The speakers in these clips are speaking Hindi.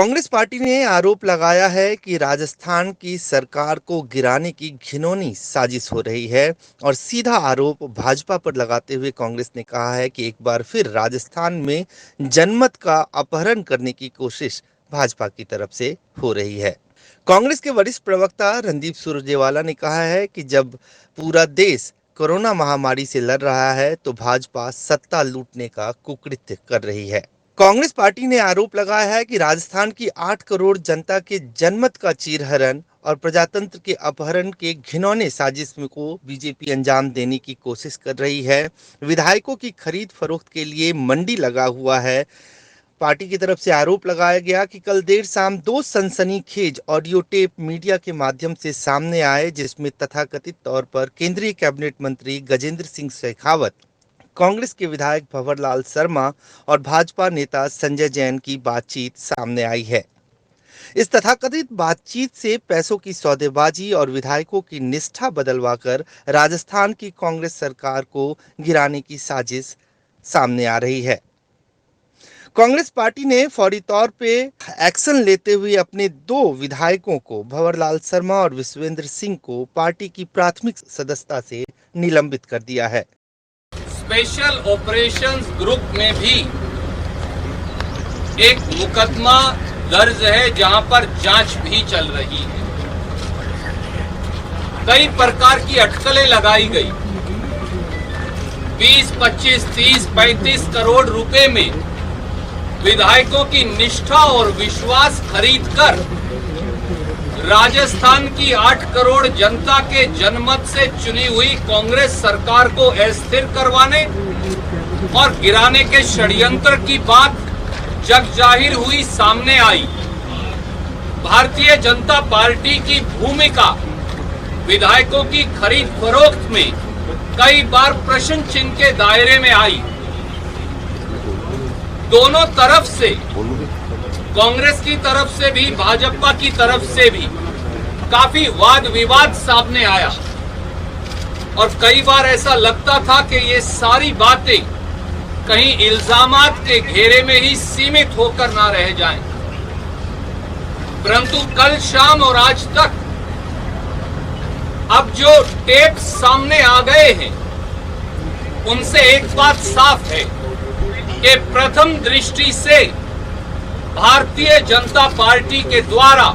कांग्रेस पार्टी ने आरोप लगाया है कि राजस्थान की सरकार को गिराने की घिनौनी साजिश हो रही है और सीधा आरोप भाजपा पर लगाते हुए कांग्रेस ने कहा है कि एक बार फिर राजस्थान में जनमत का अपहरण करने की कोशिश भाजपा की तरफ से हो रही है। कांग्रेस के वरिष्ठ प्रवक्ता रणदीप सुरजेवाला ने कहा है कि जब पूरा देश कोरोना महामारी से लड़ रहा है तो भाजपा सत्ता लूटने का कुकृत्य कर रही है। कांग्रेस पार्टी ने आरोप लगाया है कि राजस्थान की 8 करोड़ जनता के जनमत का चीरहरण और प्रजातंत्र के अपहरण के घिनौने साजिश को बीजेपी अंजाम देने की कोशिश कर रही है। विधायकों की खरीद फरोख्त के लिए मंडी लगा हुआ है। पार्टी की तरफ से आरोप लगाया गया कि कल देर शाम 2 सनसनीखेज ऑडियो टेप मीडिया के माध्यम से सामने आए, जिसमें तथाकथित तौर पर केंद्रीय कैबिनेट मंत्री गजेंद्र सिंह शेखावत, कांग्रेस के विधायक भंवरलाल शर्मा और भाजपा नेता संजय जैन की बातचीत सामने आई है। इस तथाकथित बातचीत से पैसों की सौदेबाजी और विधायकों की निष्ठा बदलवाकर राजस्थान की कांग्रेस सरकार को गिराने की साजिश सामने आ रही है। कांग्रेस पार्टी ने फौरी तौर पे एक्शन लेते हुए अपने 2 विधायकों को, भंवरलाल शर्मा और विश्वेंद्र सिंह को, पार्टी की प्राथमिक सदस्यता से निलंबित कर दिया है। स्पेशल ऑपरेशंस ग्रुप में भी एक मुकदमा दर्ज है जहां पर जांच भी चल रही है। कई प्रकार की अटकलें लगाई गई। 20, 25, 30, 35 करोड़ रुपए में विधायकों की निष्ठा और विश्वास खरीदकर राजस्थान की 8 करोड़ जनता के जनमत से चुनी हुई कांग्रेस सरकार को अस्थिर करवाने और गिराने के षड्यंत्र की बात जग जाहिर हुई, सामने आई। भारतीय जनता पार्टी की भूमिका विधायकों की खरीद फरोख्त में कई बार प्रश्न चिन्ह के दायरे में आई। दोनों तरफ से, कांग्रेस की तरफ से भी, भाजपा की तरफ से भी काफी वाद विवाद सामने आया और कई बार ऐसा लगता था कि ये सारी बातें कहीं इल्जामात के घेरे में ही सीमित होकर ना रह जाएं। परंतु कल शाम और आज तक अब जो टेप सामने आ गए हैं उनसे एक बात साफ है कि प्रथम दृष्टि से भारतीय जनता पार्टी के द्वारा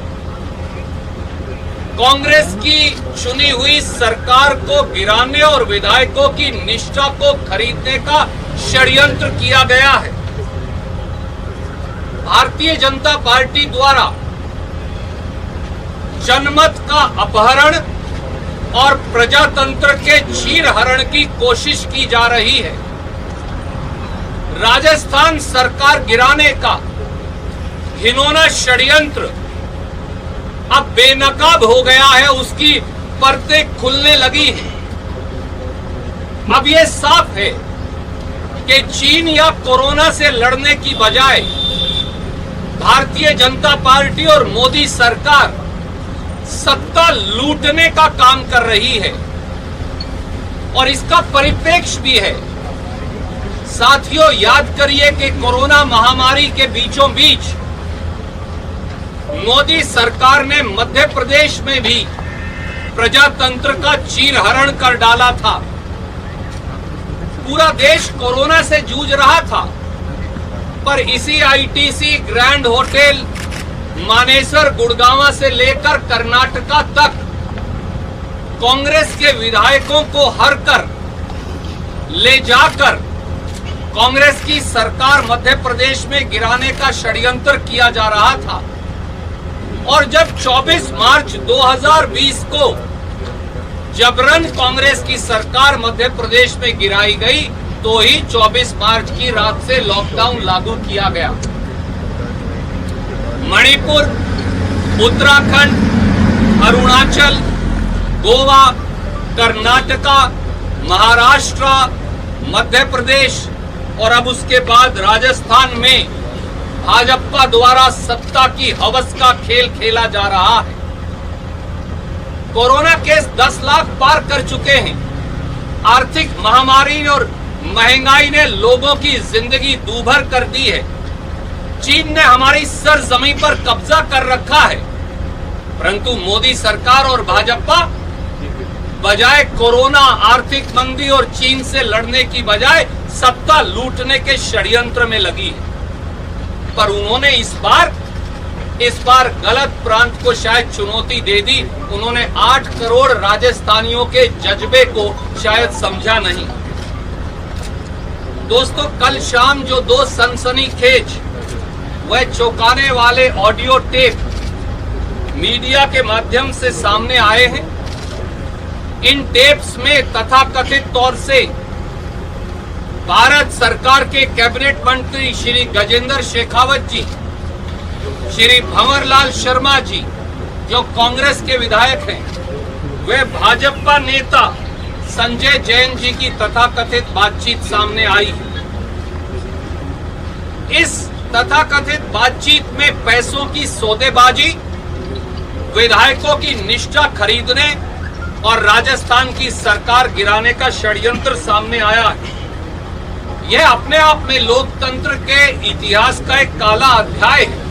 कांग्रेस की चुनी हुई सरकार को गिराने और विधायकों की निष्ठा को खरीदने का षड्यंत्र किया गया है। भारतीय जनता पार्टी द्वारा जनमत का अपहरण और प्रजातंत्र के चीरहरण की कोशिश की जा रही है। राजस्थान सरकार गिराने का घिनौना षड्यंत्र अब बेनकाब हो गया है, उसकी परतें खुलने लगी हैं। अब यह साफ है कि चीन या कोरोना से लड़ने की बजाय भारतीय जनता पार्टी और मोदी सरकार सत्ता लूटने का काम कर रही है और इसका परिप्रेक्ष्य भी है। साथियों, याद करिए कि कोरोना महामारी के बीचों बीच मोदी सरकार ने मध्य प्रदेश में भी प्रजातंत्र का चीरहरण कर डाला था। पूरा देश कोरोना से जूझ रहा था, पर इसी ITC, grand hotel, Manesar, Gurgaon से लेकर कर्नाटका तक कांग्रेस के विधायकों को हरकर ले जाकर कांग्रेस की सरकार मध्य प्रदेश में गिराने का षड्यंत्र किया जा रहा था। और जब 24 मार्च 2020 को जबरन कांग्रेस की सरकार मध्य प्रदेश में गिराई गई, तो ही 24 मार्च की रात से लॉकडाउन लागू किया गया। मणिपुर, उत्तराखंड, अरुणाचल, गोवा, कर्नाटका, महाराष्ट्र, मध्य प्रदेश और अब उसके बाद राजस्थान में भाजपा द्वारा सत्ता की हवस का खेल खेला जा रहा है। कोरोना केस 10 लाख पार कर चुके हैं। आर्थिक महामारी और महंगाई ने लोगों की जिंदगी दूभर कर दी है। चीन ने हमारी सरजमी पर कब्जा कर रखा है, परंतु मोदी सरकार और भाजपा बजाय कोरोना, आर्थिक मंदी और चीन से लड़ने की बजाय सत्ता लूटने के षड्यंत्र में लगी है। पर उन्होंने इस बार गलत प्रांत को शायद चुनौती दे दी। उन्होंने 8 करोड़ राजस्थानियों के जज्बे को शायद समझा नहीं। दोस्तों, कल शाम जो 2 सनसनीखेज वह चौंकाने वाले ऑडियो टेप मीडिया के माध्यम से सामने आए हैं, इन टेप्स में तथाकथित तौर से भारत सरकार के कैबिनेट मंत्री श्री गजेंद्र शेखावत जी, श्री भंवरलाल शर्मा जी जो कांग्रेस के विधायक हैं, वे भाजपा नेता संजय जैन जी की तथाकथित बातचीत सामने आई। इस तथाकथित बातचीत में पैसों की सौदेबाजी, विधायकों की निष्ठा खरीदने और राजस्थान की सरकार गिराने का षड्यंत्र सामने आया है। यह अपने आप में लोकतंत्र के इतिहास का एक काला अध्याय है।